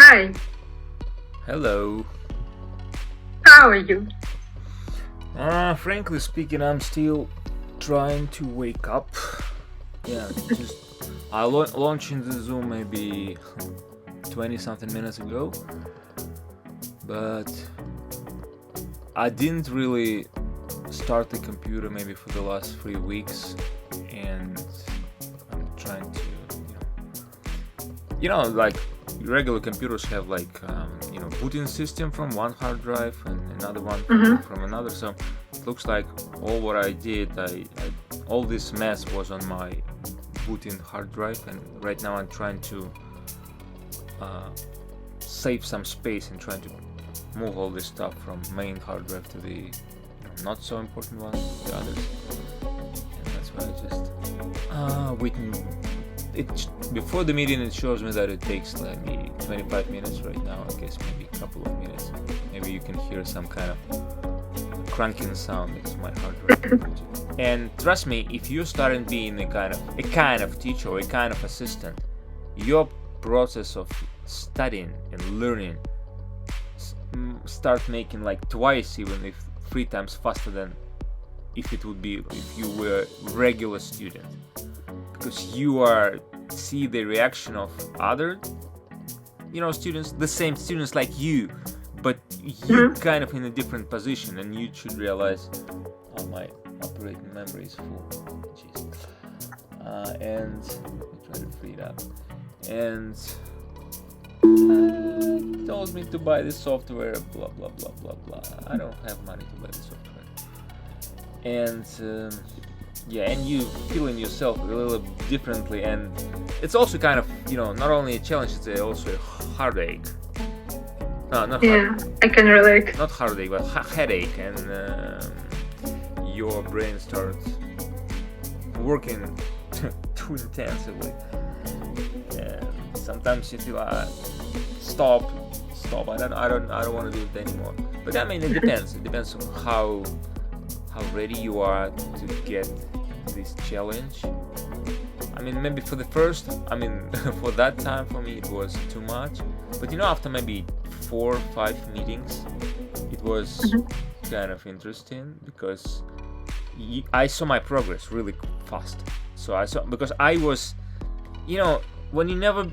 Hi, Hello. how are you? Frankly speaking, I'm still trying to wake up. Yeah, just I launched the Zoom maybe 20 something minutes ago, but I didn't really start the computer maybe for the last 3 weeks, and I'm trying to, like regular computers have like booting system from one hard drive and another one Mm-hmm. from another. So it looks like all what I did, all this mess was on my booting hard drive, and right now I'm trying to uh, save some space and trying to move all this stuff from main hard drive to the not so important one, the others, and that's why I just waiting. Before the meeting it shows me that it takes like maybe 25 minutes right now. I guess maybe a couple of minutes. Maybe you can hear some kind of cranking sound. It's my hard drive. And trust me, if you're starting being a kind of teacher or a kind of assistant, your process of studying and learning start making like twice, even if 3 times faster than if you were a regular student, because you are see the reaction of other students, the same students like you, but you kind of in a different position, and you should realize, oh, my operating memory is full. Jeez. And I try to free it up, and told me to buy this software, blah blah blah blah blah. I don't have money to buy the software, and and you feeling yourself a little differently, and it's also kind of not only a challenge, it's also a heartache. No, not Yeah, I can relate. not heartache, but headache, and your brain starts working too intensively, and sometimes you feel stop. I don't want to do it anymore. But I mean, it depends. It depends on how ready you are to get this challenge. I mean, maybe for the first, for that time for me it was too much. But after maybe 4 or 5 meetings, it was kind of interesting, because I saw my progress really fast. So because I was, when you never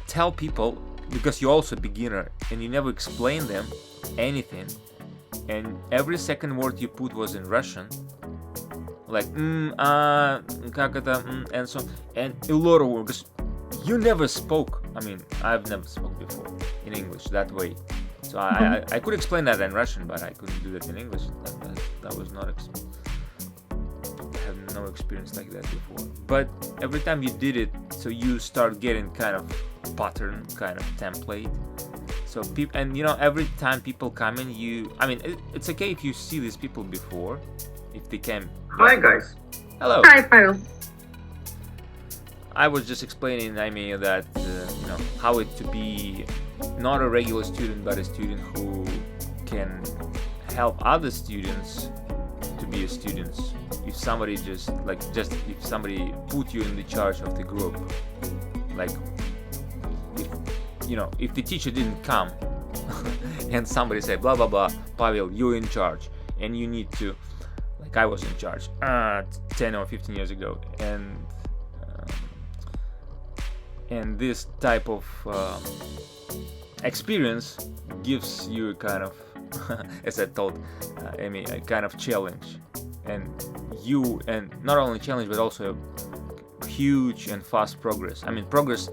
tell people, because you're also a beginner and you never explain them anything, and every second word you put was in Russian, like как это, and so, and a lot of words you never spoke. I've never spoke before in English that way, so I could explain that in Russian, but I couldn't do that in English. That was not I have no experience like that before. But every time you did it, so you start getting kind of pattern, kind of template. So every time people come in, it's okay if you see these people before, if they came. Hi guys. Hello. Hi, Pavel. I was just explaining, that how it to be not a regular student, but a student who can help other students to be a student. If somebody if somebody put you in the charge of the group, like if the teacher didn't come and somebody said blah blah blah, Pavel, you're in charge, and you need to, like I was in charge 10 or 15 years ago, and this type of experience gives you a kind of as I told Amy, a kind of challenge, and not only challenge but also huge and fast progress. Progress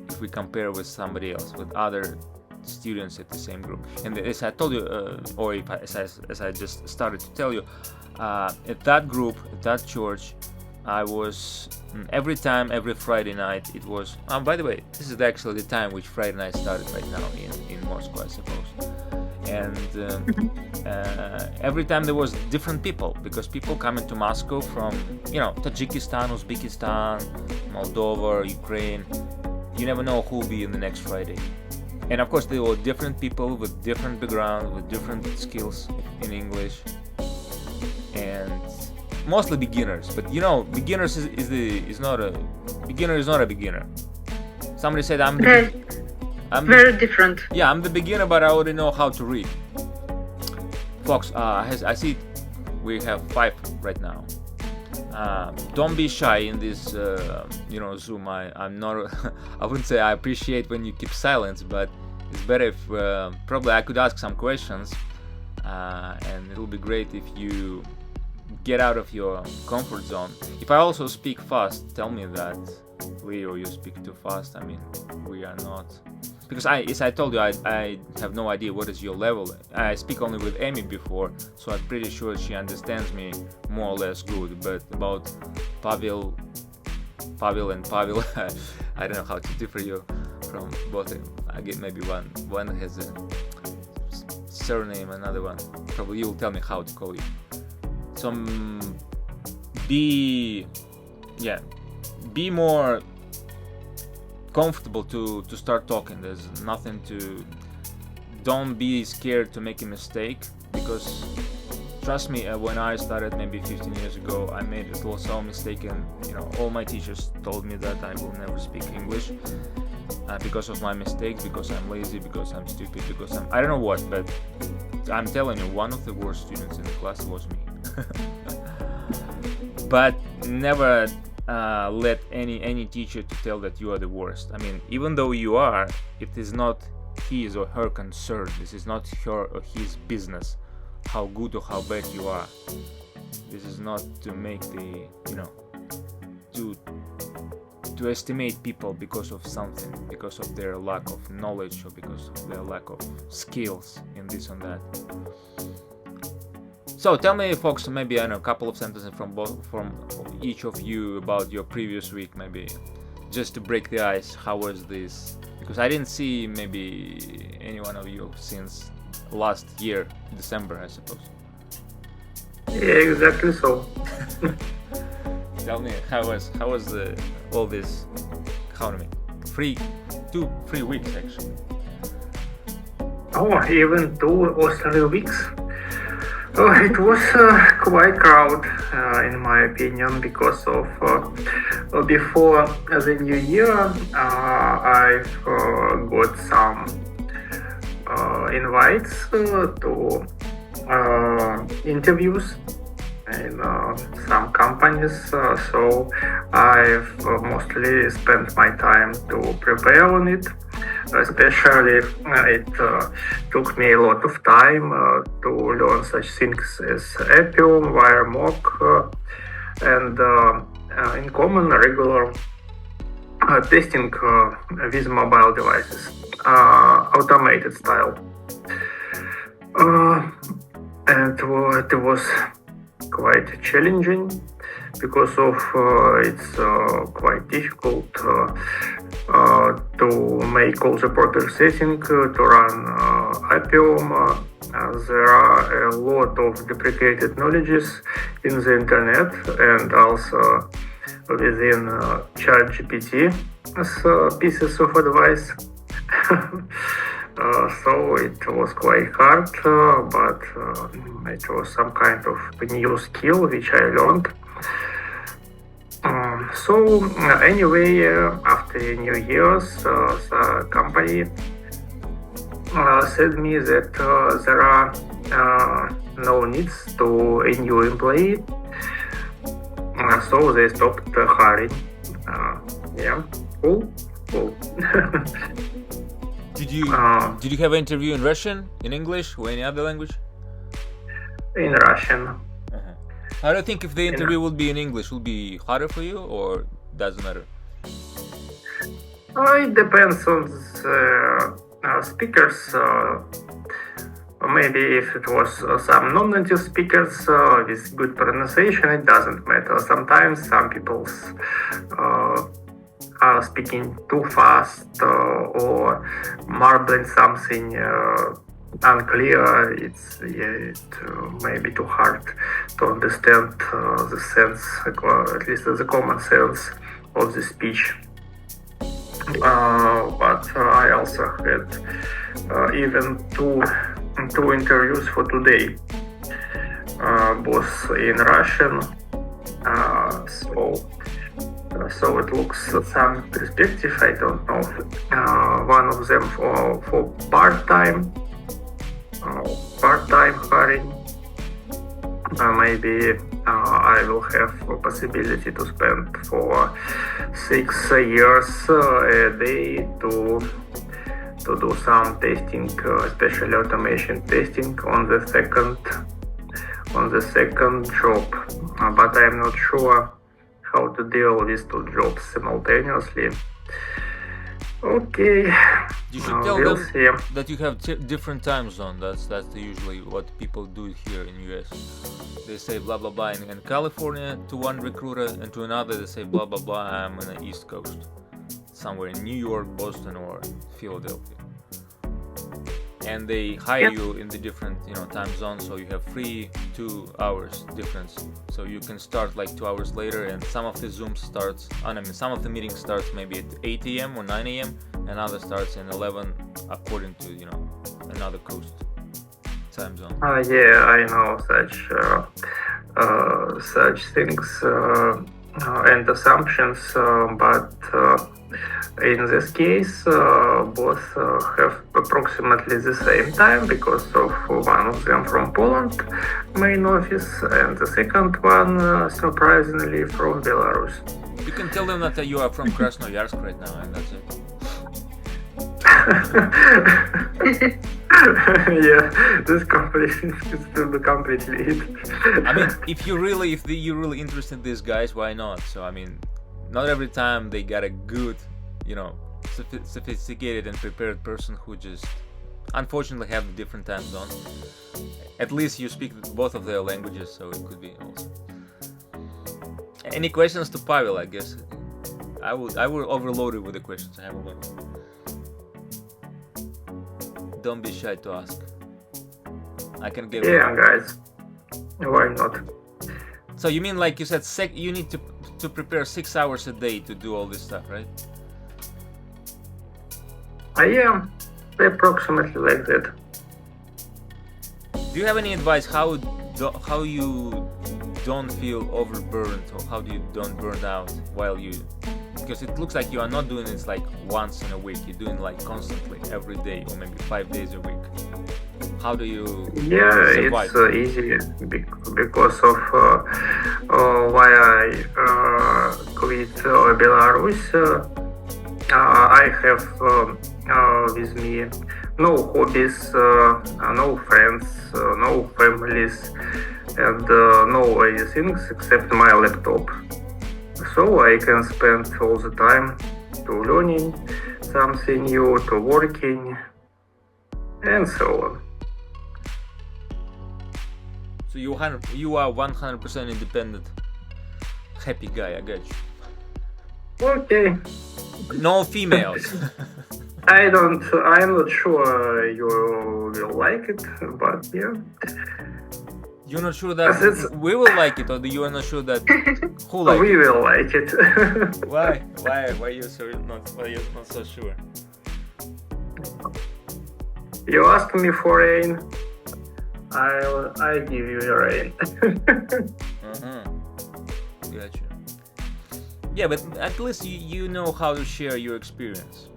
if we compare with somebody else, with other students at the same group. And as I told you, or as I just started to tell you, at that group, at that church, I was every Friday night. It was. By the way, this is actually the time which Friday night started right now in Moscow, I suppose. And every time there was different people, because people coming to Moscow from Tajikistan, Uzbekistan, Moldova, Ukraine. You never know who will be in the next Friday. And of course, there were different people with different backgrounds, with different skills in English, and mostly beginners. But beginners is not a beginner. Somebody said Very different. Yeah, I'm the beginner, but I already know how to read. Folks, I see we have 5 right now. Don't be shy in this, Zoom. I'm not. I wouldn't say I appreciate when you keep silence, but it's better if probably I could ask some questions, and it'll be great if you get out of your comfort zone. If I also speak fast, tell me that, Leo, you speak too fast. I mean, we are not. Because as I told you, I have no idea what is your level. I speak only with Amy before, so I'm pretty sure she understands me more or less good. But about Pavel and Pavel, I don't know how to differ you from both. I get maybe one has a surname, another one. Probably you'll tell me how to call you. So be more comfortable to start talking. There's nothing to. Don't be scared to make a mistake, because trust me, when I started maybe 15 years ago, I made a so mistake, and all my teachers told me that I will never speak English because of my mistakes, because I'm lazy, because I'm stupid, because I don't know what, but I'm telling you, one of the worst students in the class was me. But never let any teacher to tell that you are the worst. I mean, even though you are, it is not his or her concern. This is not her or his business how good or how bad you are. This is not to make the to estimate people because of something, because of their lack of knowledge or because of their lack of skills in this and that. So tell me, folks, maybe a couple of sentences from each of you about your previous week, maybe just to break the ice. How was this? Because I didn't see maybe any one of you since last year, December, I suppose. Yeah, exactly so. Tell me, how was all this economy? 3 weeks actually. Oh, even 2 or 3 weeks. It was quite crowded, in my opinion, because of before the new year, I've got some invites to interviews in some companies, so I've mostly spent my time to prepare on it. Especially, it took me a lot of time to learn such things as Appium, WireMock, and in common regular testing with mobile devices, automated style. And it was quite challenging because of it's quite difficult to make all the proper setting to run Appium. There are a lot of deprecated knowledges in the internet and also within ChatGPT as pieces of advice. So it was quite hard, but it was some kind of new skill which I learned. So anyway, after New Year's, the company said me that there are no needs to a new employee, so they stopped hiring. Yeah, cool. Did you have an interview in Russian, in English, or any other language? In Russian. How do you think if the interview would be in English, would be harder for you, or doesn't matter? It depends on the speakers. Maybe if it was some non-native speakers with good pronunciation, it doesn't matter. Sometimes some people are speaking too fast or marbling something unclear. It may be too hard to understand the sense, at least the common sense of the speech. But I also had even two interviews for today, both in Russian. So So it looks some perspective. I don't know. One of them for part-time hiring. Maybe I will have a possibility to spend for 6 years a day to do some testing, especially automation testing on the second job. But I'm not sure how to deal with two jobs simultaneously. Okay. You should tell we'll them see. that you have different time zone. That's usually what people do here in US. They say blah blah blah in California to one recruiter, and to another they say blah blah blah. I'm on the East Coast, somewhere in New York, Boston, or Philadelphia. And they hire you in the different time zones, so you have 2 hours difference. So you can start like 2 hours later, and some of the Zoom starts. Some of the meetings starts maybe at 8 a.m. or 9 a.m. and other starts in 11 according to another coast time zone. Yeah, I know such things and assumptions, but in this case, both have approximately the same time because of one of them from Poland main office and the second one surprisingly from Belarus. You can tell them that you are from Krasnoyarsk right now, and that's it. Yeah, this completely is still completely it. I mean, if you're really interested in these guys, why not? So I mean, not every time they got a good, sophisticated and prepared person who just unfortunately have a different time zone. At least you speak both of their languages, so it could be also. Any questions to Pavel? I guess I will overload it with the questions. I have a lot. Don't be shy to ask. I can give. Yeah, guys. Why not? So you mean, like you said, you need to prepare 6 hours a day to do all this stuff, right? Yeah, approximately like that. Do you have any advice how you don't feel overburdened, or how do you don't burn out while you? Because it looks like you are not doing this like once in a week. You're doing like constantly every day, or maybe 5 days a week. How do you survive? It's easy because of why I quit Belarus. I have with me no hobbies, no friends, no families, and no anything except my laptop. So I can spend all the time to learning something new, to working, and so on. So you are 100% independent, happy guy. I got you. Okay. No females. I'm not sure you will like it, but yeah. You're not sure that we will like it, or you are not sure that who like we it? will like it. Why? Why are you not so sure? You ask me for rain, I give you the rain. Gotcha. Yeah, but at least you know how to share your experience,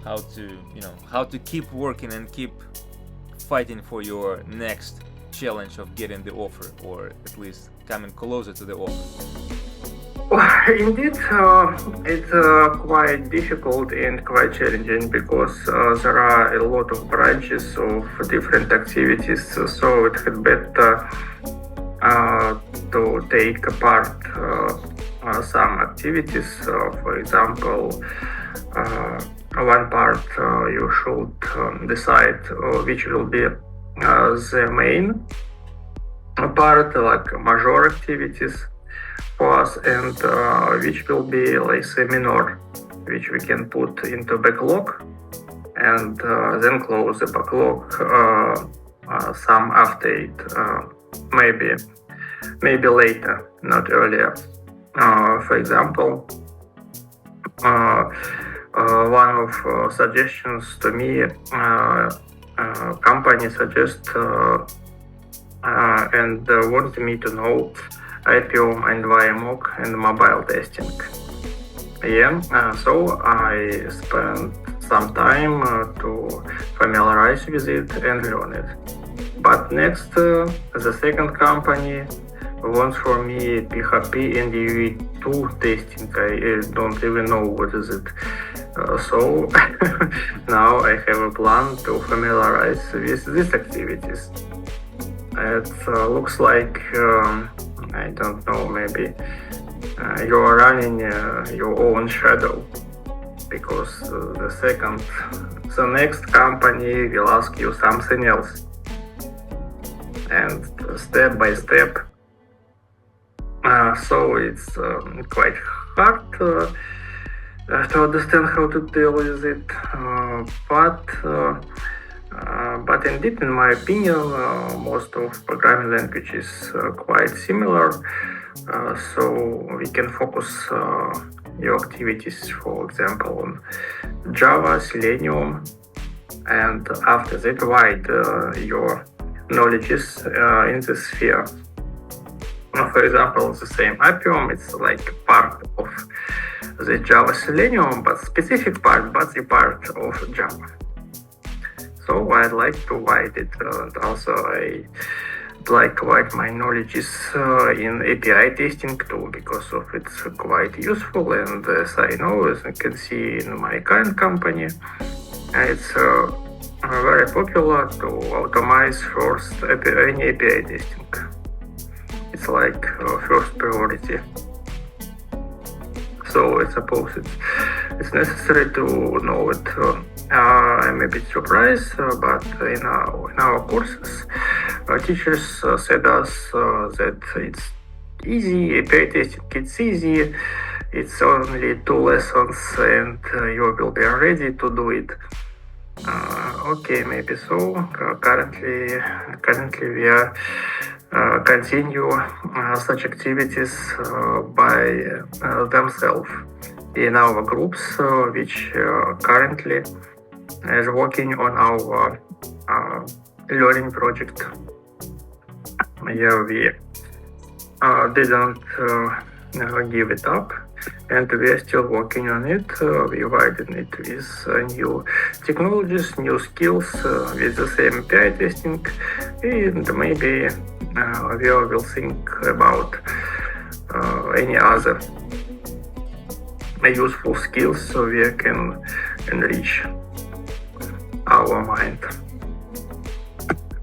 how to keep working and keep fighting for your next challenge of getting the offer, or at least coming closer to the offer. Indeed, it's quite difficult and quite challenging because there are a lot of branches of different activities, so it had better to take apart some activities. For example, one part you should decide which will be the main part, like major activities for us, and which will be like minor, which we can put into backlog and then close the backlog some update, maybe later, not earlier. For example, one of suggestions to me, company suggest and wanted me to know IPO and YMOC and mobile testing. So I spent some time to familiarize with it and learn it. But next, the second company wants for me PHP and UE2 testing. I don't even know what is it. So now I have a plan to familiarize with these activities. It looks like, I don't know, maybe you are running your own shadow, because the next company will ask you something else. And step by step, so it's quite hard to understand how to deal with it, but indeed, in my opinion, most of programming languages is quite similar, so we can focus your activities, for example, on Java, Selenium, and after that wide your knowledge is in this sphere. For example, the same Appium, it's like part of the Java Selenium, but specific part, but the part of Java. So I'd like to widen it, and also I'd like to widen my knowledge in API testing too, because of it's quite useful, and as I know, as you can see in my current company, it's very popular to automate first any API testing. It's like first priority. So I suppose it's necessary to know it. I'm a bit surprised, but in our courses, teachers said us that it's easy, API testing, it's easy, it's only 2 lessons and you will be ready to do it. Okay, maybe so. Currently we are continue such activities by themselves in our groups, which currently is working on our learning project. Yeah, we didn't give it up, and we are still working on it. We widen it with new technologies, new skills, with the same API testing, and maybe we will think about any other useful skills so we can enrich our mind.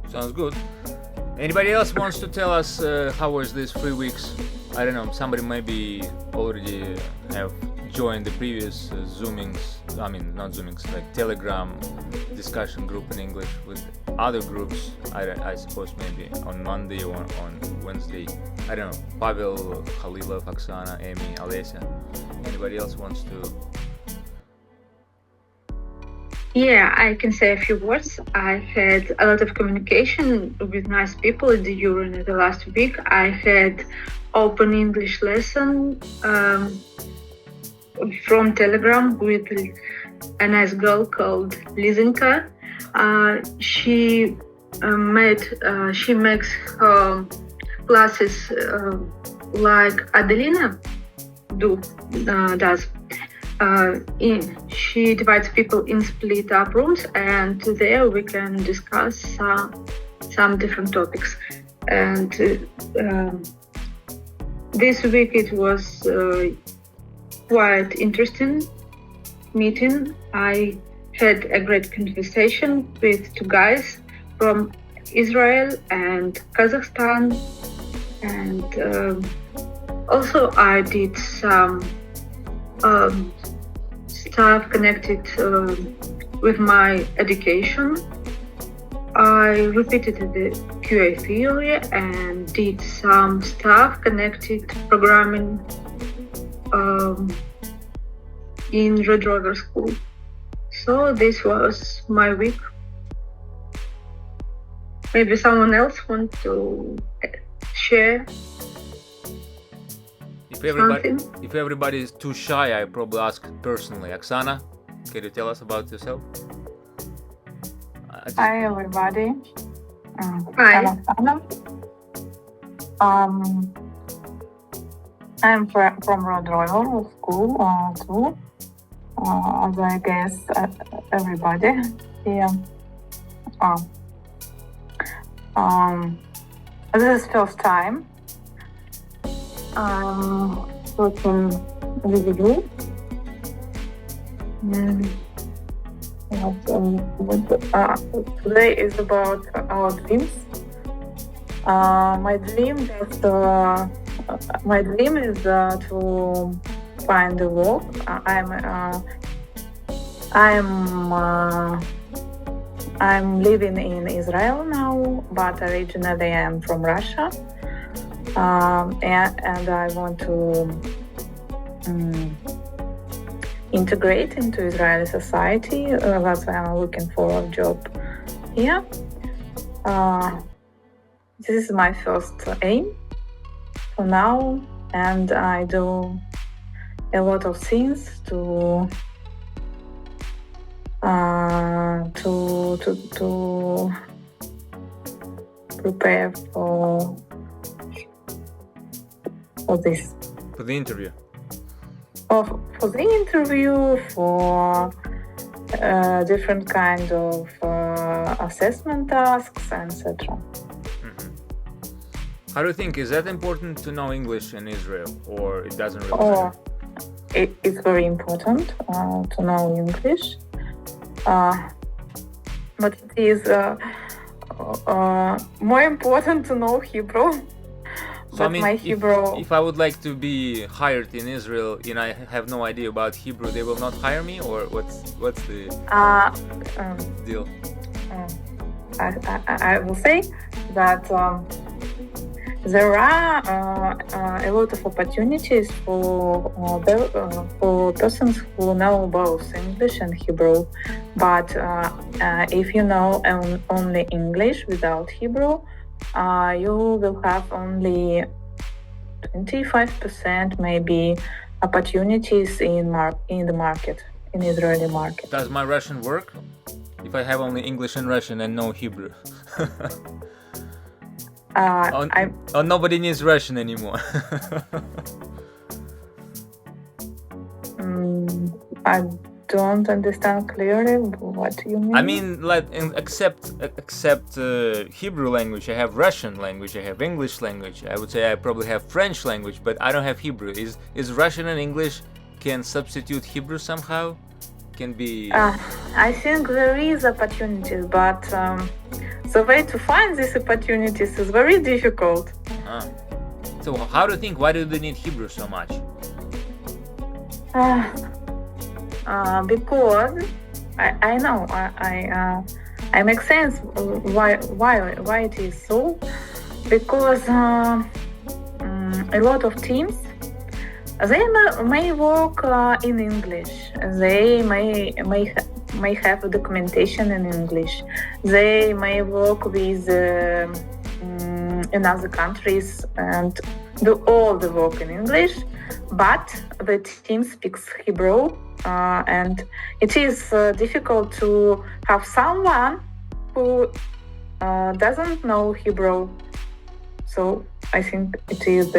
Sounds good. Anybody else wants to tell us how was this 3 weeks? I don't know, somebody maybe already have joined the previous Zoomings, I mean not Zoomings, like Telegram discussion group in English with other groups, I suppose maybe on Monday or on Wednesday. I don't know, Pavel, Khalilov, Oksana, Amy, Alessia. Anybody else wants to? Yeah, I can say a few words. I had a lot of communication with nice people during the last week. I had open English lesson from Telegram with a nice girl called Lizinka. She makes her classes like Adelina does. She divides people in split up rooms, and there we can discuss some different topics. And this week it was quite interesting meeting. I had a great conversation with 2 guys from Israel and Kazakhstan, and also I did some stuff connected with my education. I repeated the QA theory and did some stuff connected to programming in Red Rover School. So this was my week. Maybe someone else want to share. If everybody is too shy, I probably ask personally. Oksana, can you tell us about yourself? Hi everybody. Hi. I'm Oksana. I'm from Rhode Island School too, as I guess everybody here. This is first time working with you. Today is about our dreams. My dream is to find a work. I'm living in Israel now, but originally I'm from Russia, and I want to integrate into Israeli society. That's why I'm looking for a job here. This is my first aim for now, and I do a lot of things to prepare for this. For the interview. For the interview, for different kind of assessment tasks, etc. How do you think, is that important to know English in Israel, or it doesn't really matter? It's very important to know English, but it is more important to know Hebrew. So, my Hebrew... if I would like to be hired in Israel and I have no idea about Hebrew, they will not hire me, or what's the deal? I will say that there are a lot of opportunities for persons who know both English and Hebrew. But if you know only English without Hebrew, you will have only 25% maybe opportunities in the market, in Israeli market. Does my Russian work if I have only English and Russian and no Hebrew? Nobody needs Russian anymore. I don't understand clearly what you mean. I mean, like, except Hebrew language, I have Russian language, I have English language. I would say I probably have French language, but I don't have Hebrew. Is Russian and English can substitute Hebrew somehow? Can be. I think there is opportunities, but the way to find these opportunities is very difficult. So how do you think? Why do they need Hebrew so much? Because I know I make sense why it is so. Because a lot of teams, they may work in English. They may have documentation in English. They may work with in other countries and do all the work in English, but the team speaks Hebrew, and it is difficult to have someone who doesn't know Hebrew. So I think it is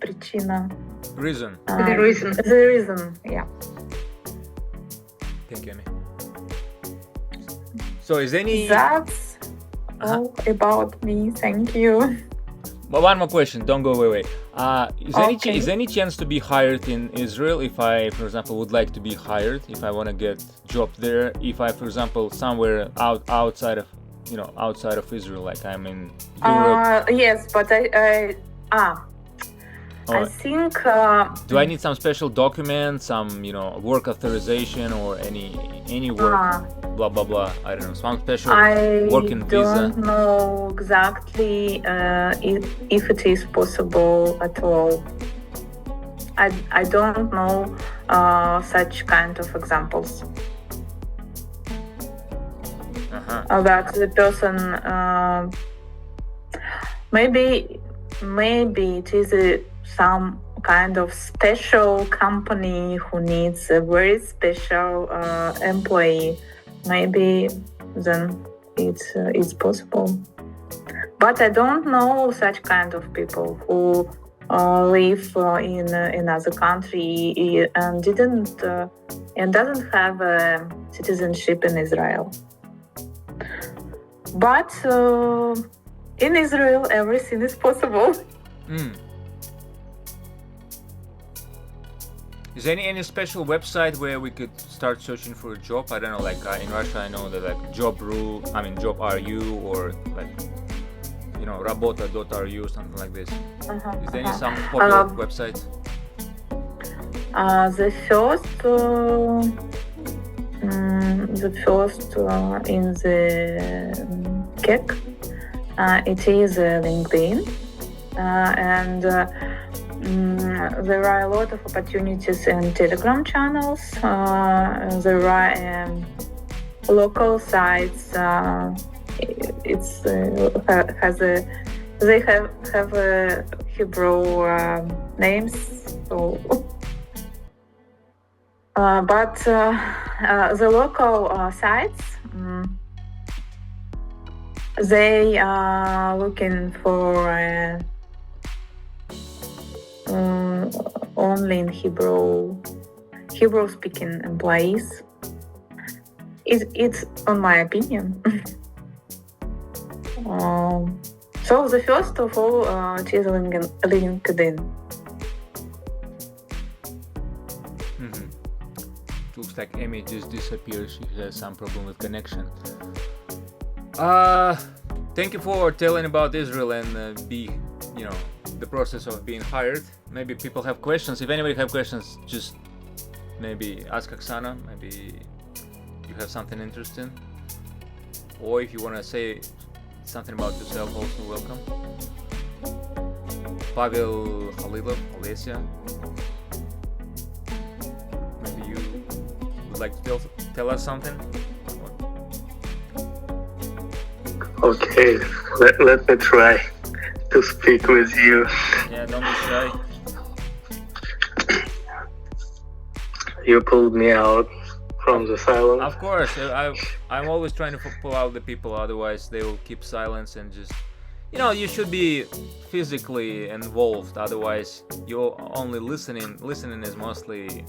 причина. Reason. The reason, yeah. Thank you, Amy. So is any... That's all about me, thank you. But one more question, don't go away. Is there any chance to be hired in Israel if I, for example, would like to be hired, if I want to get job there, if I, for example, somewhere outside of Israel, like I'm in Europe? Yes, but I think... do I need some special document, some, work authorization or any work, blah, blah, blah, I don't know, some special working visa? I don't know exactly if it is possible at all. I don't know such kind of examples. That the person... maybe it is some kind of special company who needs a very special employee. Maybe then it's possible. But I don't know such kind of people who live in another country and doesn't have citizenship in Israel. But in Israel, everything is possible. Is there any special website where we could start searching for a job? I don't know, like in Russia I know that like Job.ru or like, you know, Rabota.ru, something like this. Is there any some popular websites? The first in the CAC, it is LinkedIn, and there are a lot of opportunities in Telegram channels. There are local sites. They have Hebrew names. So, but the local sites, they are looking for only in Hebrew-speaking employees. It's on my opinion. So the first of all, it is LinkedIn. Looks like Amy just disappeared. She has some problem with connection. Thank you for telling about Israel and the process of being hired. Maybe people have questions. If anybody have questions, just maybe ask Oksana. Maybe you have something interesting, or if you want to say something about yourself, also welcome. Pavel, Khalilov, Olesya, maybe you would like to tell us something? Okay, let me try to speak with you. Yeah, don't be shy. You pulled me out from the silence. Of course, I'm always trying to pull out the people, otherwise they will keep silence and just, you should be physically involved, otherwise you're only listening. Listening is mostly,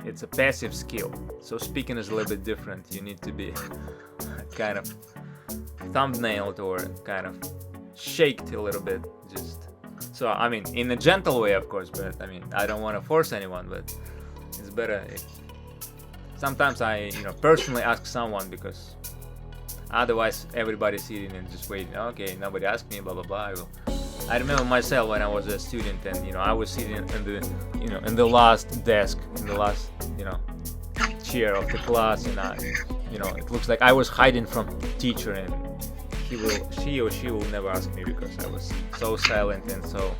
it's a passive skill, so speaking is a little bit different. You need to be kind of thumbnailed or kind of shaked a little bit, just so, I mean, in a gentle way, of course, but I mean, I don't want to force anyone, but it's better if sometimes I personally ask someone, because otherwise everybody's sitting and just waiting. Okay, nobody asked me, blah blah blah. I remember myself when I was a student, and I was sitting in the last desk, in the last chair of the class, and it looks like I was hiding from teacher, and she or she will never ask me because I was so silent and so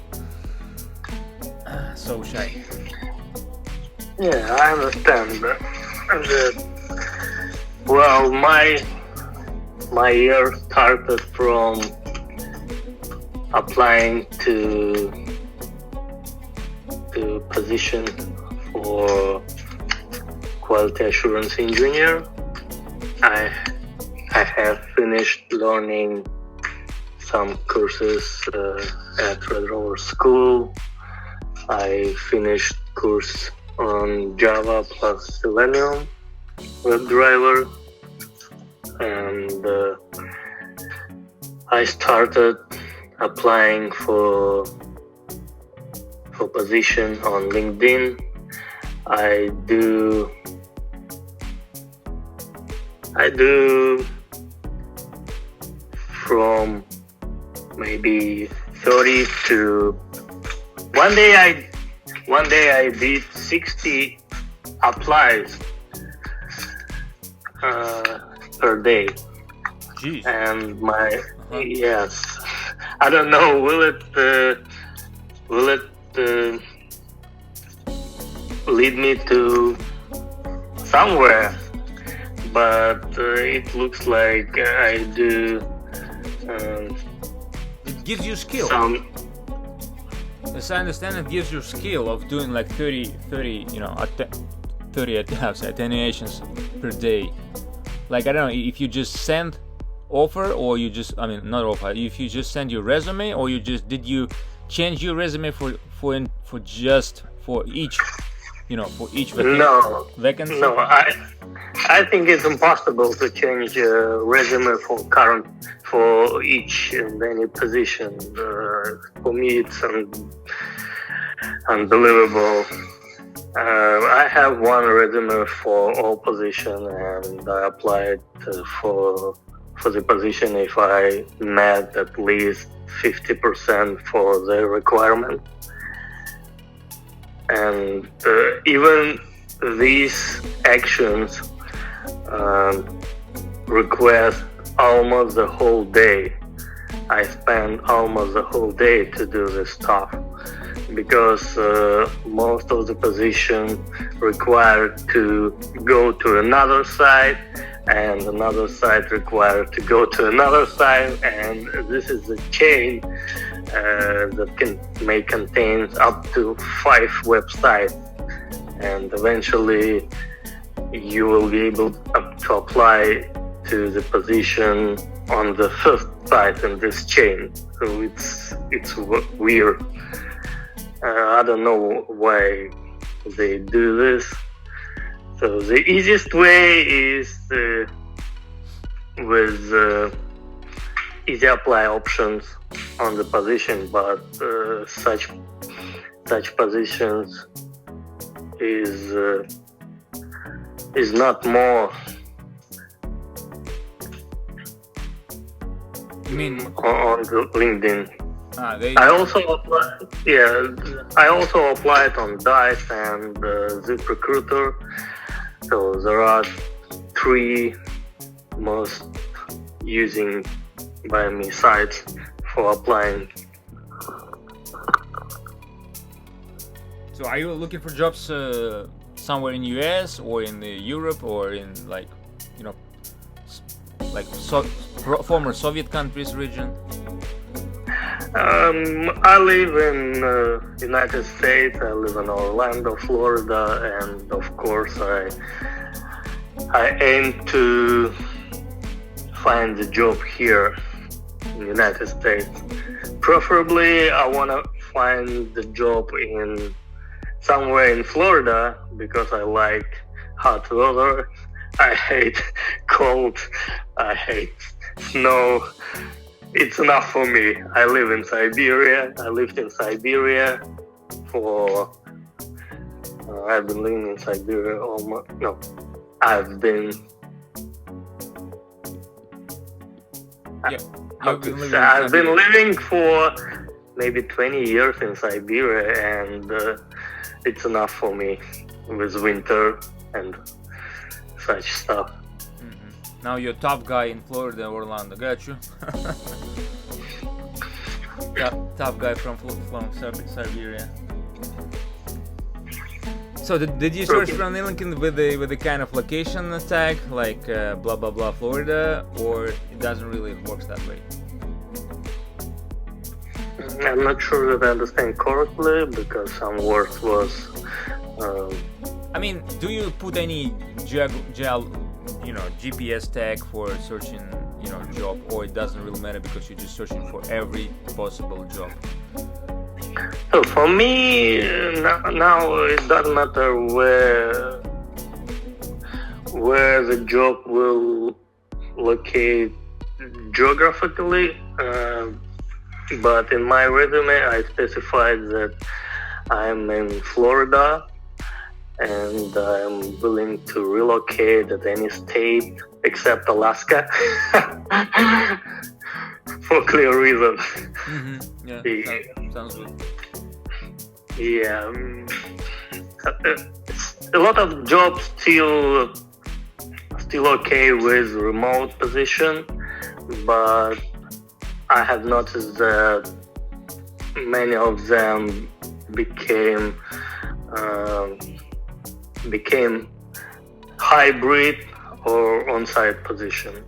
shy. Yeah, I understand. Well, my year started from applying to position for quality assurance engineer. I have finished learning some courses at Red Rover School. I finished course on Java plus Selenium WebDriver, and I started applying for position on LinkedIn. I do from maybe 30 to one day I did 60 applies per day. Jeez. And yes, I don't know, will it lead me to somewhere, but it looks like I do it gives you skill. As I understand, it gives you skill of doing like 30 attempts, attenuations per day. Like, I don't know, if you just send offer, or you just, I mean, not offer, if you just send your resume, or you just, did you change your resume for just for each, you know, for each vacancy? No, I think it's impossible to change resume for each and any position. For me, it's unbelievable. I have one resume for all position, and I applied for the position if I met at least 50% for the requirement. And even these actions request almost the whole day. I spend almost the whole day to do this stuff, because most of the position required to go to another site, and another site required to go to another site, and this is a chain that may contain up to 5 websites, and eventually you will be able to apply to the position on the first site in this chain. So it's weird. I don't know why they do this. So the easiest way is with easy apply options on the position, but such positions is not more. You mean on the LinkedIn? I also applied on Dice and ZipRecruiter. So there are 3 most using by me sites for applying. So are you looking for jobs somewhere in US or in Europe or in, like, you know, like former Soviet countries region? I live in United States. I live in Orlando, Florida, and of course I aim to find a job here in the United States. Preferably, I want to find the job in somewhere in Florida, because I like hot weather. I hate cold. I hate snow. It's enough for me. I live in Siberia. I lived in Siberia for. I've been living in Siberia almost. No, I've been. Yeah, I've been living for maybe 20 years in Siberia, and it's enough for me with winter and such stuff. Now you're top guy in Florida, Orlando. Got you. top guy from Siberia. So did you search from LinkedIn with the kind of location tag, like blah blah blah Florida, or it doesn't really work that way? I'm not sure that I understand correctly, because some words was. I mean, do you put any GPS tag for searching, job, or it doesn't really matter because you're just searching for every possible job? So for me, now it doesn't matter where the job will locate geographically, but in my resume I specified that I'm in Florida, and I'm willing to relocate at any state except Alaska for clear reasons. Yeah, sounds good. Yeah, a lot of jobs still okay with remote position, but I have noticed that many of them became hybrid or on-site position.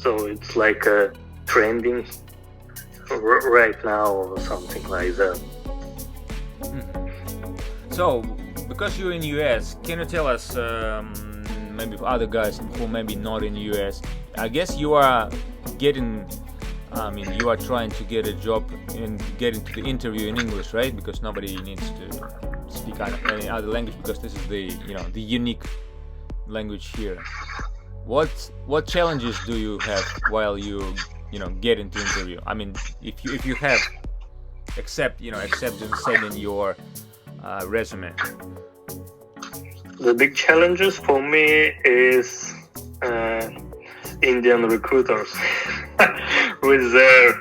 So it's like a trending right now or something like that. So, because you're in US, can you tell us maybe for other guys who maybe not in US. I guess you are you are trying to get a job and get into the interview in English, right? Because nobody needs to speak any other language, because this is the unique language here. What challenges do you have while you get into interview? I mean, if you have, except just sending your resume. The big challenges for me is Indian recruiters with their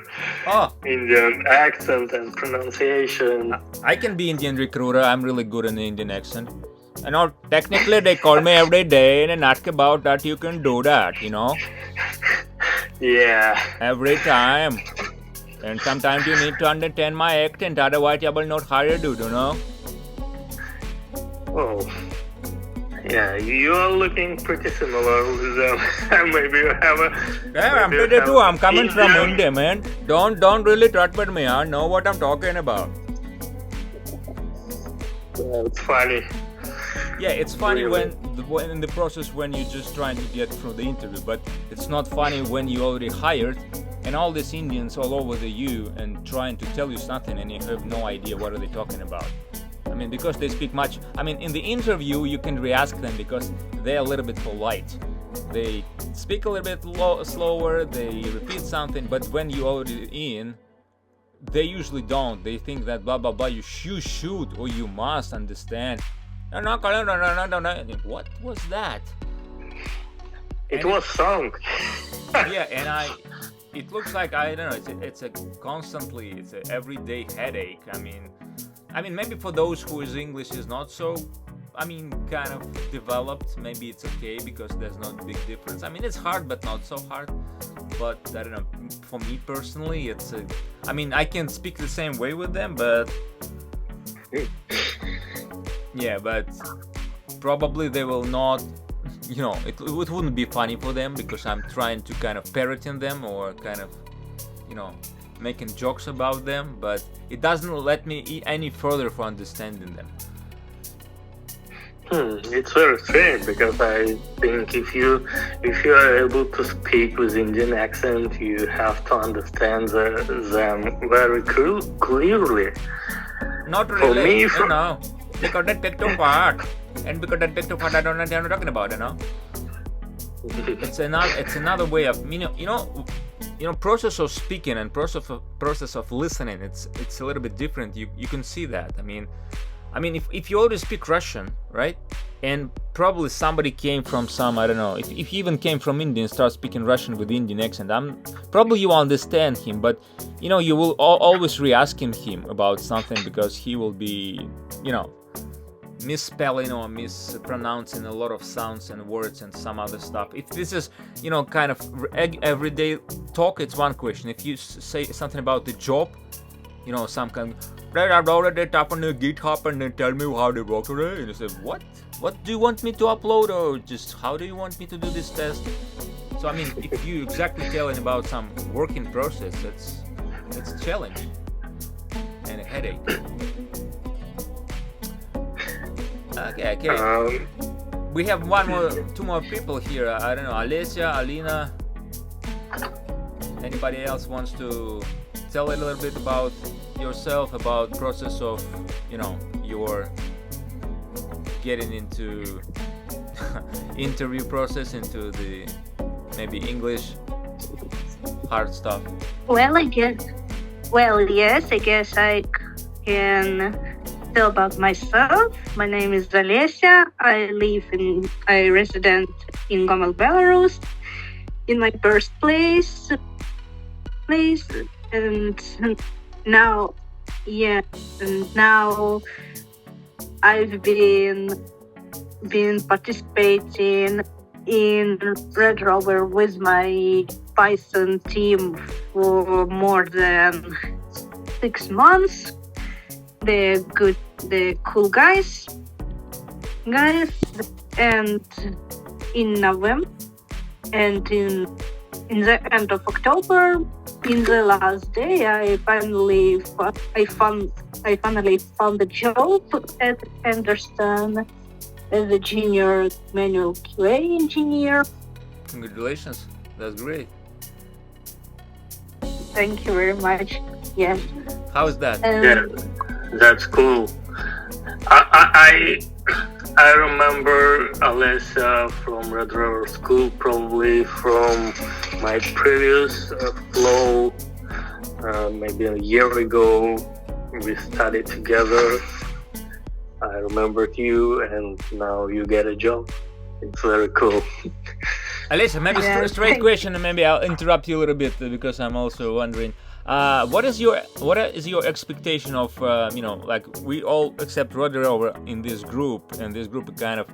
Indian accent and pronunciation. I can be Indian recruiter. I'm really good in the Indian accent. Technically they call me every day and ask about that. You can do that, Yeah. Every time. And sometimes you need to understand my accent, otherwise I will not hire you, Oh. Yeah, you are looking pretty similar with them. Maybe you have a... Yeah, I'm pretty too. I'm coming from India, man. Don't really talk with me. I know what I'm talking about. Yeah, it's funny. Yeah, it's funny Really? when in the process when you're just trying to get through the interview, but it's not funny when you already hired and all these Indians all over you and trying to tell you something and you have no idea what are they talking about. I mean, because they speak much. I mean, in the interview you can re-ask them because they're a little bit polite. They speak a little bit slower. They repeat something, but when you already in, they usually don't. They think that blah blah blah. You should or you must understand. No. What was that? It was song. Yeah, and it looks like I don't know. It's a everyday headache. I mean, maybe for those whose English is not so, kind of developed, maybe it's okay because there's not big difference. I mean, it's hard, but not so hard. But I don't know. For me personally, I can speak the same way with them, but yeah, but probably they will not. It wouldn't be funny for them because I'm trying to kind of parroting them or kind of, making jokes about them, but it doesn't let me any further for understanding them. It's very strange because I think if you are able to speak with Indian accent, you have to understand them very clearly. Not really, For me, because that takes too hard, and because that takes too hard, I don't know what you're talking about, It's another way of process of speaking and process of listening. It's a little bit different. You can see that. If you already speak Russian, right, and probably somebody came from some, I don't know, if he even came from India and starts speaking Russian with Indian accent, probably you understand him, but you will always re-asking him about something because he will be misspelling or mispronouncing a lot of sounds and words and some other stuff. If this is kind of everyday talk, it's one question. If you say something about the job, some kind of, right, I downloaded it up on the GitHub and they tell me how they work today, and you say, what do you want me to upload, or just how do you want me to do this test? So if you exactly telling about some working process, it's a challenge and a headache. Okay. We have two more people here. I don't know, Alessia, Alina. Anybody else wants to tell a little bit about yourself, about process of, your getting into interview process, into the maybe English hard stuff? Well, yes, I guess I can tell about myself. My name is Alessia. I resident in Gomel, Belarus, in my birthplace, and now I've been participating in Red Rover with my Python team for more than 6 months. They're cool guys, and in November and in the end of October, in the last day, I finally found a job at Anderson as a junior manual QA engineer. Congratulations, that's great. Thank you very much. Yes. How is that? Yeah, that's cool. I remember Alessa from Red River School, probably from my previous flow, maybe a year ago. We studied together. I remembered you, and now you get a job. It's very cool. Alessa, maybe Yeah, straight thank question, and maybe I'll interrupt you a little bit because I'm also wondering. What is your expectation of like we all accept Rodder over in this group, and this group kind of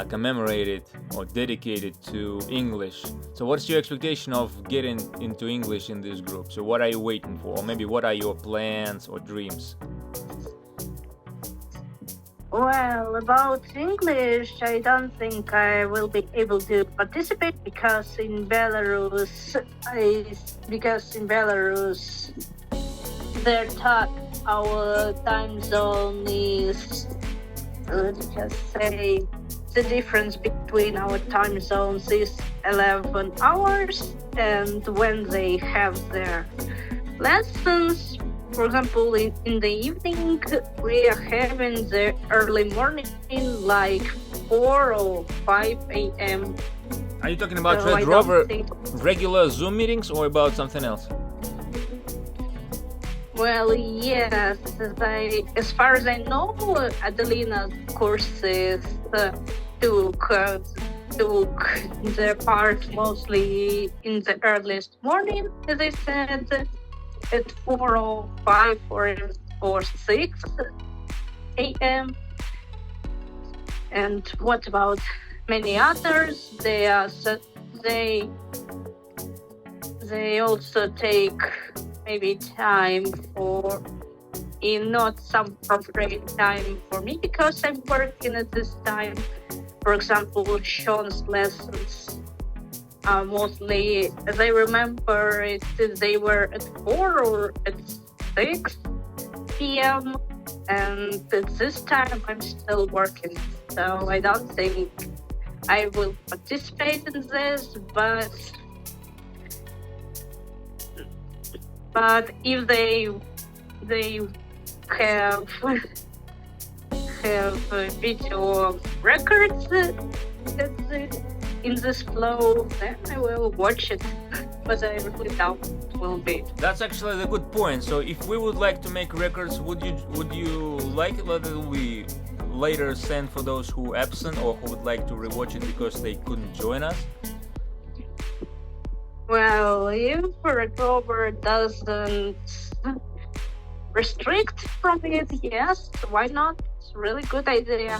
commemorated or dedicated to English. So what's your expectation of getting into English in this group? So what are you waiting for? Or maybe what are your plans or dreams? Well, about English, I don't think I will be able to participate because in Belarus, our time zone is, let's just say, the difference between our time zones is 11 hours, and when they have their lessons, for example, in the evening, we are having the early morning, like 4 or 5 a.m. Are you talking about So Red I don't Rover think- regular Zoom meetings or about something else? Well, yes, as far as I know, Adelina's courses took the part mostly in the earliest morning, as I said, at 4 or 5 or 6 a.m. And what about many others? They also take maybe time not some appropriate time for me because I'm working at this time. For example, Sean's lessons are mostly, as I remember, they were at 4 or at 6 p.m. And at this time, I'm still working. So I don't think I will participate in this, but if they have video records in this flow, then I will watch it. But I really doubt it will be. That's actually a good point. So if we would like to make records, would you like it that we later send for those who absent or who would like to rewatch it because they couldn't join us? Well, if Recover doesn't restrict from it, yes, why not? It's a really good idea.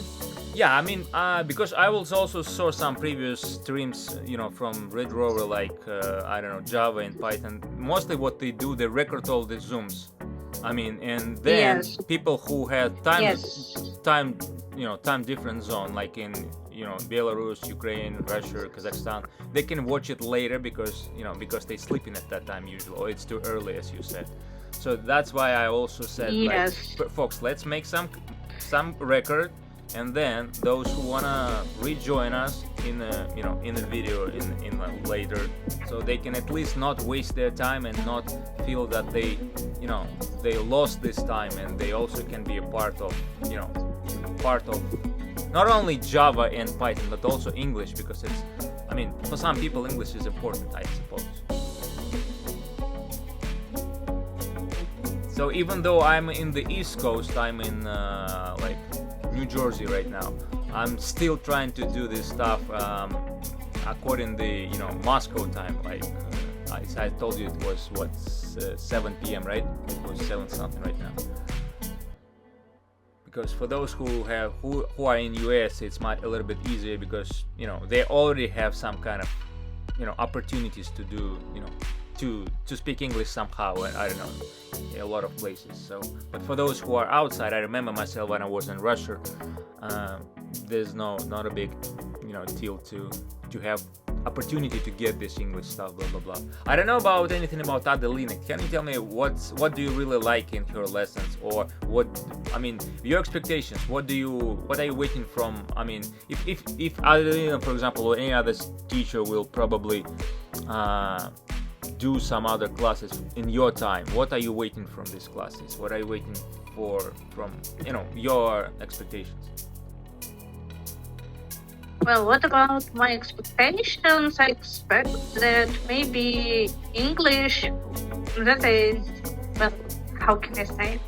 Yeah, I mean, because I also saw some previous streams, from Red Rover, like I don't know, Java and Python. Mostly, what they do, they record all the zooms. I mean, and then Yes. people who had time difference zone, like in Belarus, Ukraine, Russia, Kazakhstan, they can watch it later because they sleeping at that time usually, or it's too early, as you said. So that's why I also said, Yes. like, folks, let's make some record. And then those who wanna rejoin us in the video in later, so they can at least not waste their time and not feel that they lost this time, and they also can be a part of not only Java and Python but also English, because for some people English is important, I suppose. So even though I'm in the East Coast, I'm in New Jersey right now, I'm still trying to do this stuff according to Moscow time. Like I told you, it was 7 p.m. right? It was 7 something right now. Because for those who are in US, it's a little bit easier because they already have some kind of opportunities to do to speak English somehow. I don't know, in a lot of places. So, but for those who are outside, I remember myself when I was in Russia. There's not a big deal to have opportunity to get this English stuff, blah blah blah. I don't know about anything about Adelina. Can you tell me what do you really like in her lessons, or what, I mean, your expectations? What are you waiting from? I mean, if Adelina, for example, or any other teacher will probably do some other classes in your time, what are you waiting from these classes? What are you waiting for from, you know, your expectations? Well, what about my expectations? I expect that maybe English, that is, well, how can I say?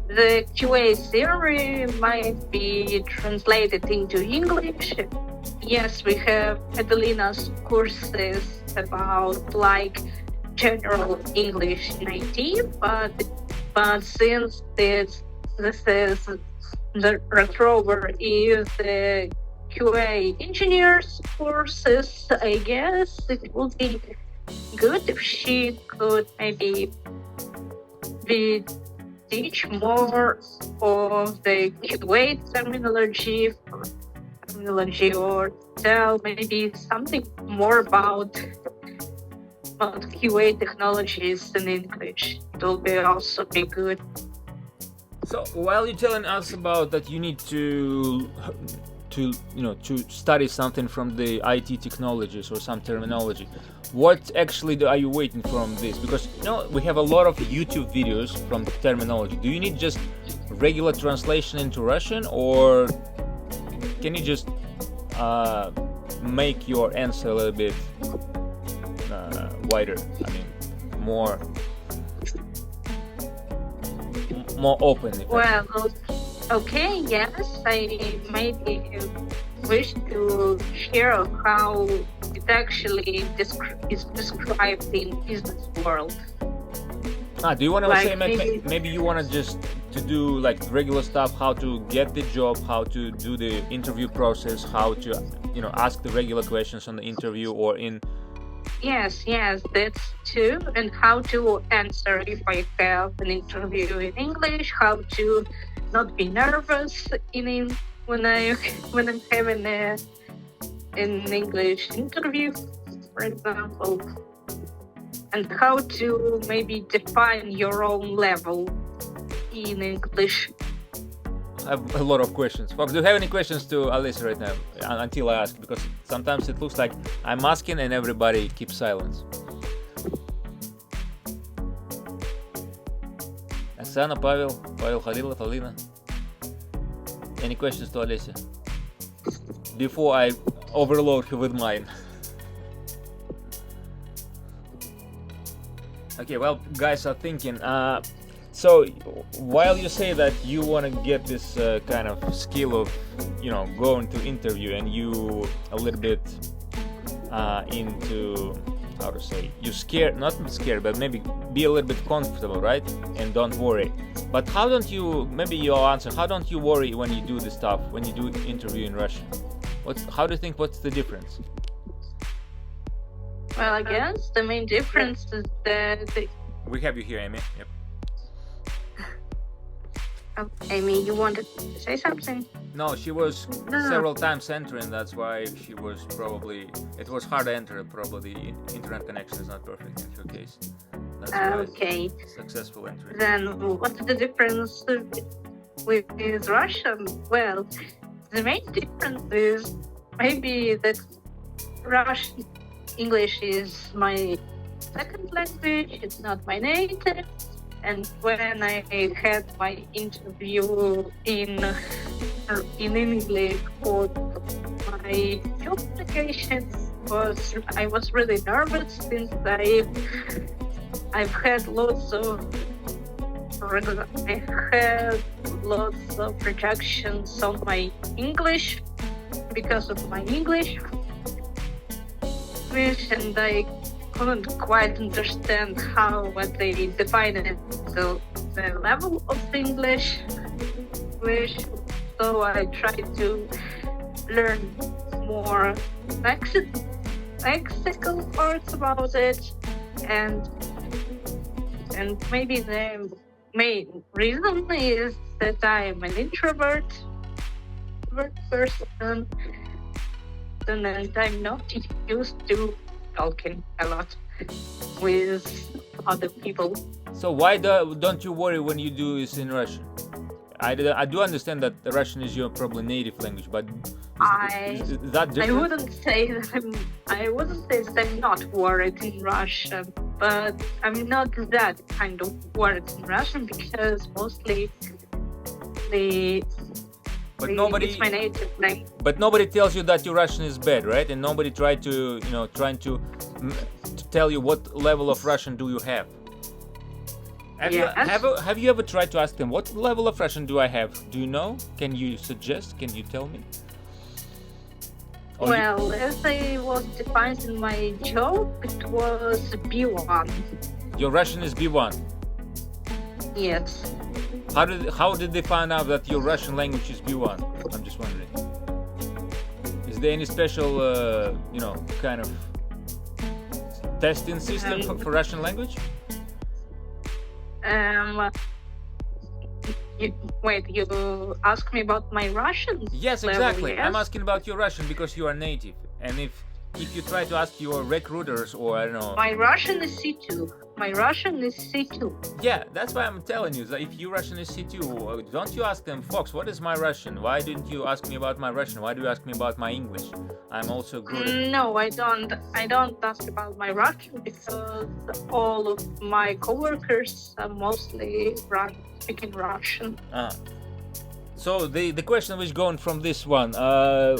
The QA theory might be translated into English. Yes, we have Adelina's courses about like general English in IT, but since this is the Rover is the QA engineers courses, I guess it would be good if she could maybe teach more of the QA terminology, or tell maybe something more about QA technologies in English. It will be also be good. So while you're telling us about that, you need to study something from the IT technologies or some terminology. What actually are you waiting from this? Because we have a lot of YouTube videos from the terminology. Do you need just regular translation into Russian, or can you just make your answer a little bit wider? I mean, more open. Well, okay, yes, I maybe wish to hear how it actually is described in business world. Do you want to say maybe you want to just to do like regular stuff, how to get the job, how to do the interview process, how to ask the regular questions on the interview or in. Yes, that's too, and how to answer if I have an interview in English, how to not be nervous when I'm having an English interview, for example, and how to maybe define your own level in English. I have a lot of questions. Folks, do you have any questions to Alice right now until I ask? Because sometimes it looks like I'm asking and everybody keeps silence. Оксана, Павел Халилов, Alina. Any questions to Alessia? Before I overload her with mine. Okay, well, guys are thinking. So while you say that you want to get this kind of skill of, going to interview, and you a little bit into, how to say, you not scared, but maybe be a little bit comfortable, right? And don't worry. But maybe your answer, how don't you worry when you do this stuff, when you do interview in Russian? How do you think, what's the difference? Well, I guess the main difference is that... We have you here, Amy. Yep. Amy, you wanted to say something? No, she was several times entering. That's why she was it was hard to enter. Probably the internet connection is not perfect in her case. That's okay. Successful entry. Then what's the difference with Russian? Well, the main difference is maybe that Russian English is my second language. It's not my native. And when I had my interview in English for my job application, I was really nervous since I've had lots of rejections on my English because of my English, and I couldn't quite understand what they define it, the level of English, so I tried to learn more lexical parts about it, and maybe the main reason is that I'm an introvert person. person, and I'm not used to talking a lot with other people. So why don't you worry when you do this in Russian? I do understand that Russian is your probably native language, but is that different? I wouldn't say that I'm not worried in Russian, but I'm not that kind of worried in Russian because mostly it's my native language. But nobody tells you that your Russian is bad, right? And nobody trying to tell you what level of Russian do you have. Have you ever tried to ask them what level of Russian do I have? Do you know? Can you suggest? Can you tell me? Well, as I was defined in my job, it was B1. Your Russian is B1? Yes. How did they find out that your Russian language is B1? I'm just wondering. Is there any special, kind of testing system for Russian language? You asked me about my Russian? Yes, exactly. Yes? I'm asking about your Russian because you are native. And if you try to ask your recruiters or I don't know... My Russian is C2. My Russian is C2. Yeah, that's why I'm telling you that if your Russian is C2, don't you ask them, Fox, what is my Russian? Why didn't you ask me about my Russian? Why do you ask me about my English? I'm also good. No, I don't ask about my Russian because all of my coworkers are mostly speaking Russian. So the question which going from this one,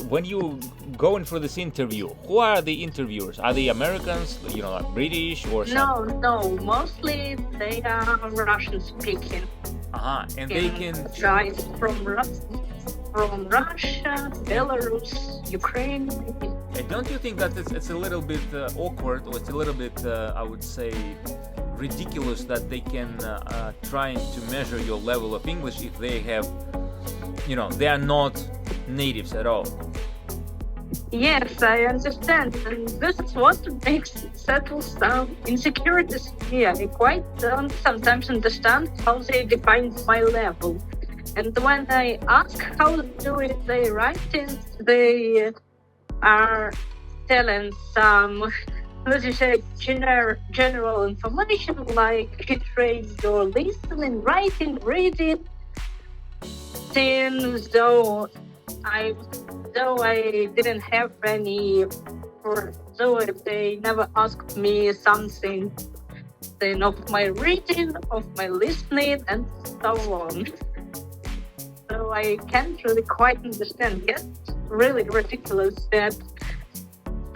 when you going for this interview, who are the interviewers? Are they Americans, like British or something? No, mostly they are Russian speaking. And they can guys from Russia, Belarus, Ukraine. And don't you think that it's a little bit awkward, or it's a little bit, I would say, ridiculous that they can trying to measure your level of English if they have, they are not natives at all? Yes, I understand, and this is what makes settle some insecurities here. I quite don't sometimes understand how they define my level. And when I ask how do they write it, they are telling some, let's just say, general information like you train your listening, writing, reading. Though I didn't have any, though they never asked me something then of my reading, of my listening, and so on. So I can't really quite understand. It's really ridiculous that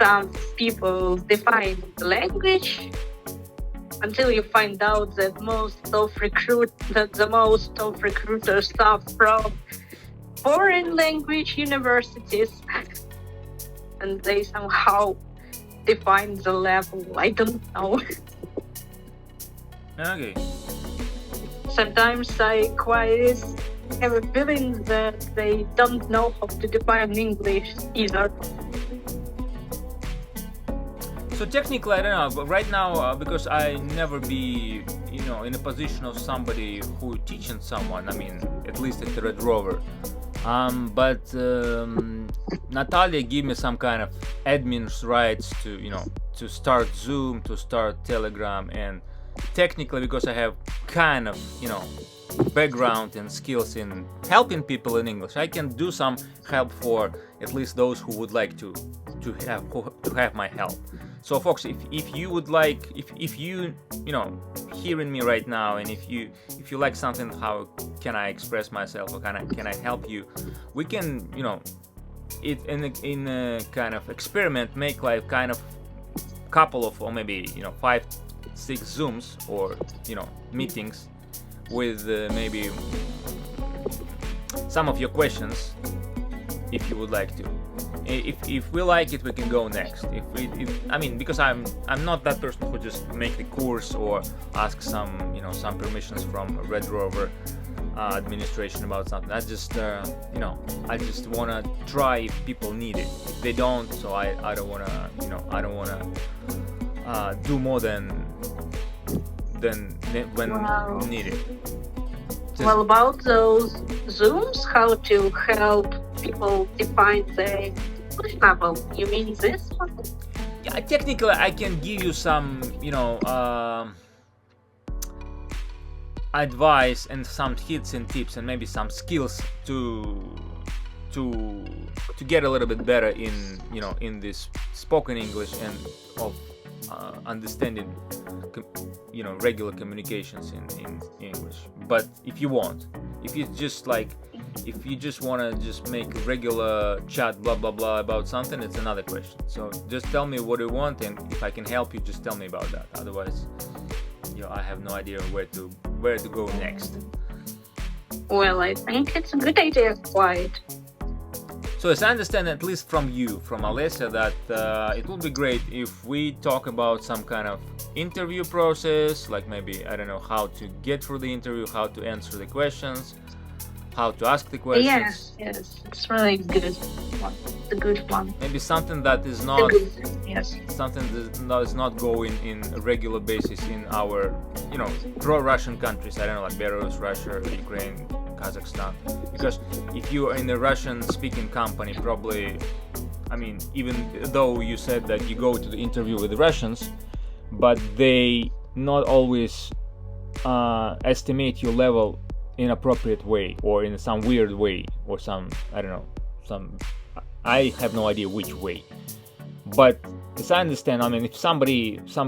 some people define the language until you find out that the most of recruiters are from foreign language universities, and they somehow define the level. I don't know. Okay. Sometimes I quite have a feeling that they don't know how to define English either. So technically, I don't know, but right now, because I never be, in a position of somebody who teaching someone, at least at the Red Rover. But Natalia gave me some kind of admin's rights to start Zoom, to start Telegram, and technically, because I have kind of, background and skills in helping people in English, I can do some help for at least those who would like to have my help. So folks, if you would like, if you hearing me right now, and if you like something, how can I express myself, or can I help you, we can it in a kind of experiment, make like kind of couple of, or maybe 5-6 Zooms or meetings with maybe some of your questions, if you would like to. If we like it, we can go next. Because I'm not that person who just make the course or ask some some permissions from Red Rover administration about something. I just wanna try if people need it. If they don't, so I don't wanna do more than when needed. Well, about those Zooms, how to help people define the English level? You mean this one? Yeah, technically, I can give you some, advice and some hints and tips and maybe some skills to get a little bit better in this spoken English and of understanding regular communications in English. But if you just want to just make a regular chat blah blah blah about something, it's another question. So just tell me what you want, and if I can help you, just tell me about that. Otherwise, I have no idea where to go next. Well, I think it's a good idea, quite. So as I understand, at least from Alessia, that it would be great if we talk about some kind of interview process, like maybe, I don't know, how to get through the interview, how to answer the questions, how to ask the questions. Yes, it's really good one. The good one. Maybe something that is not yes. something that does not go in a regular basis in our pro-Russian countries. I don't know, like Belarus, Russia, Ukraine, Kazakhstan. Because if you are in a Russian-speaking company, probably, I mean, even though you said that you go to the interview with the Russians, but they not always estimate your level in appropriate way, or in some weird way, or some, I don't know, I have no idea which way. But as I understand, I mean, if some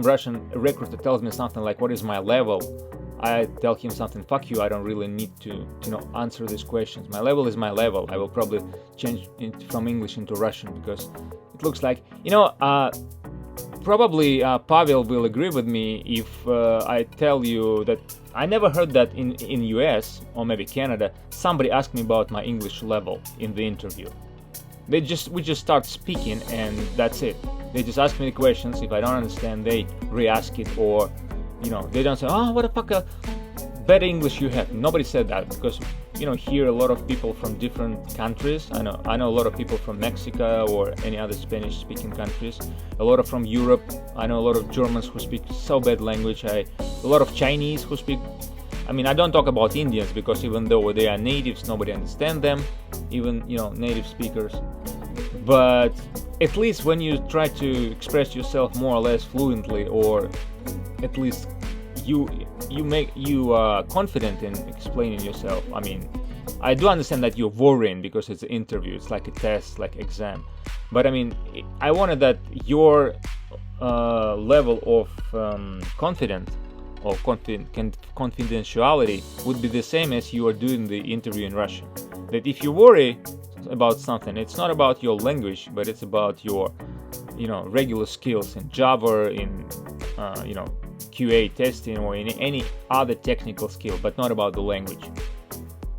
Russian recruiter tells me something like, what is my level? I tell him something, fuck you, I don't really need to answer these questions. My level is my level. I will probably change it from English into Russian, because it looks like, probably Pavel will agree with me if I tell you that I never heard that in US or maybe Canada, somebody asked me about my English level in the interview. We just start speaking and that's it. They just ask me the questions. If I don't understand, they re-ask it, or they don't say, oh, what the fuck, better English you have. Nobody said that, because here a lot of people from different countries. I know a lot of people from Mexico or any other Spanish-speaking countries. A lot of from Europe. I know a lot of Germans who speak so bad language. A lot of Chinese who speak. I mean, I don't talk about Indians, because even though they are natives, nobody understands them, even native speakers. But at least when you try to express yourself more or less fluently, or at least you are confident in explaining yourself. I mean, I do understand that you're worrying because it's an interview, it's like a test, like exam. But I mean, I wanted that your level of confidence or confidentiality would be the same as you are doing the interview in Russian. That if you worry about something, it's not about your language, but it's about your regular skills in Java, in QA testing, or in any other technical skill, but not about the language.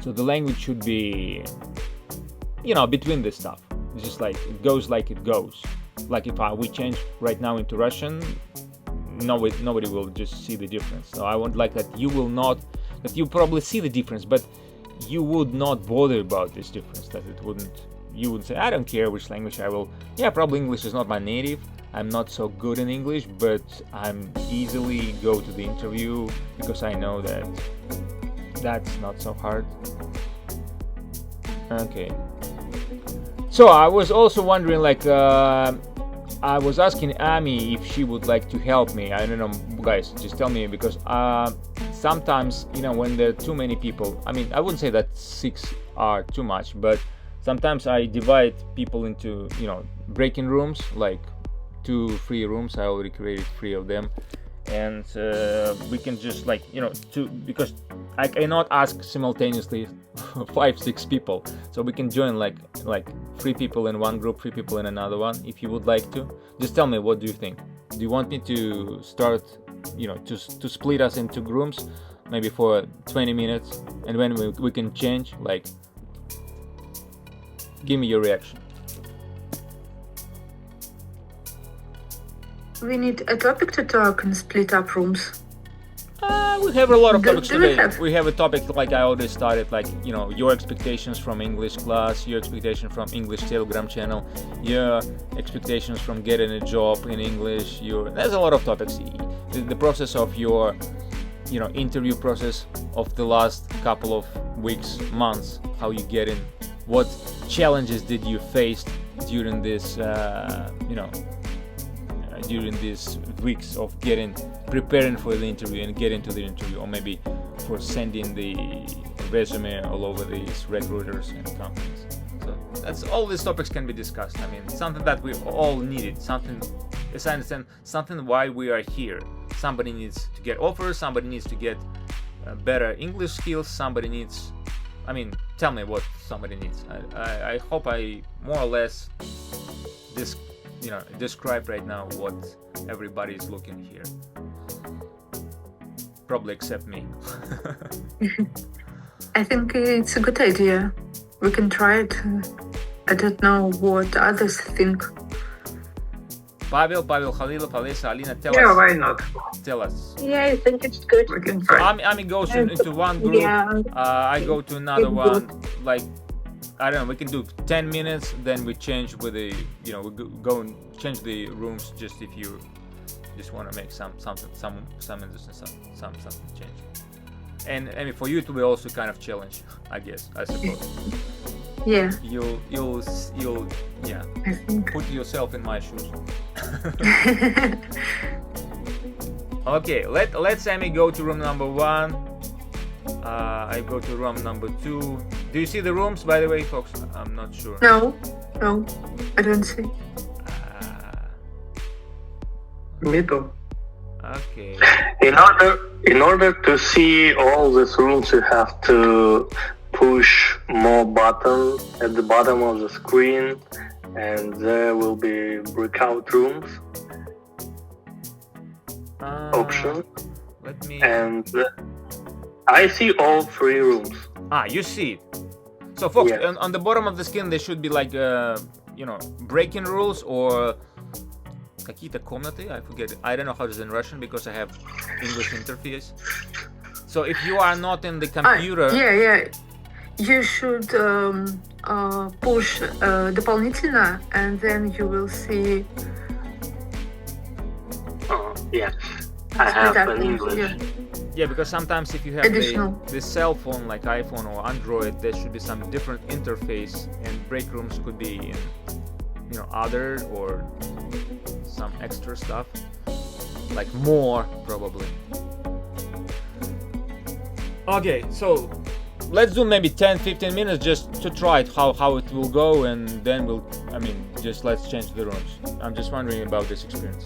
So the language should be between this stuff. It's just like it goes like it goes. Like if we change right now into Russian, nobody will just see the difference. So I want like that you probably see the difference, but you would not bother about this difference. That you would say, I don't care which language I will. Yeah, probably English is not my native. I'm not so good in English, but I'm easily go to the interview because I know that that's not so hard. Okay. So I was also wondering, like, I was asking Amy if she would like to help me. I don't know, guys, just tell me, because sometimes, when there are too many people, I mean, I wouldn't say that 6 are too much, but sometimes I divide people into, breaking rooms, like 2 free rooms. I already created 3 of them, and we can just because I cannot ask simultaneously 5-6 people, so we can join like 3 people in one group, 3 people in another one. If you would like to, just tell me, what do you think? Do you want me to start, to split us into groups, maybe for 20 minutes, and when we can change, like, give me your reaction. We need a topic to talk and split up rooms. We have a lot of topics do today. we We have a topic like I already started, like, your expectations from English class, your expectation from English Telegram channel, your expectations from getting a job in English. There's a lot of topics. The process of your, interview process of the last couple of weeks, months, how you get in, what challenges did you face during this during these weeks of preparing for the interview and getting to the interview, or maybe for sending the resume all over these recruiters and companies. So that's all these topics can be discussed. I mean, something that we all needed, something, as I understand, something why we are here. Somebody needs to get offers, somebody needs to get better English skills, somebody needs, I mean, tell me what somebody needs. I hope I more or less describe right now what everybody is looking here. Probably except me. I think it's a good idea. We can try it. I don't know what others think. Pavel, Khalilov, Alisa, Alina, tell Yeah, us. why not? Tell us. Yeah, I think it's good. We can So try. Ami goes into one group. Yeah. I go to another one. Like, I don't know. We can do 10 minutes. Then we change with the, we go and change the rooms. Just if you just want to make some interesting something change. And I mean, for you it will be also kind of challenge, I guess. I suppose. Yeah, You'll yeah. I think. Put yourself in my shoes. Okay, let's Amy go to room number 1. I go to room number 2. Do you see the rooms, by the way, folks? I'm not sure. No, I don't see. Me too. Okay. In order to see all these rooms, you have to push more button at the bottom of the screen, and there will be breakout rooms option. Let me. And I see all 3 rooms. You see it. So, folks, Yes. on the bottom of the screen there should be like breaking rules or какие-то комнаты. I forget it. I don't know how it is in Russian because I have English interface. So if you are not in the computer, Yeah. You should push дополнительно, and then you will see. Yeah, I have that an rooms, English. yeah, because sometimes if you have Additional. the cell phone like iPhone or Android, there should be some different interface, and break rooms could be in other or some extra stuff, like more probably. Okay, so let's do maybe 10-15 minutes just to try it how it will go, and then let's change the rooms. I'm just wondering about this experience.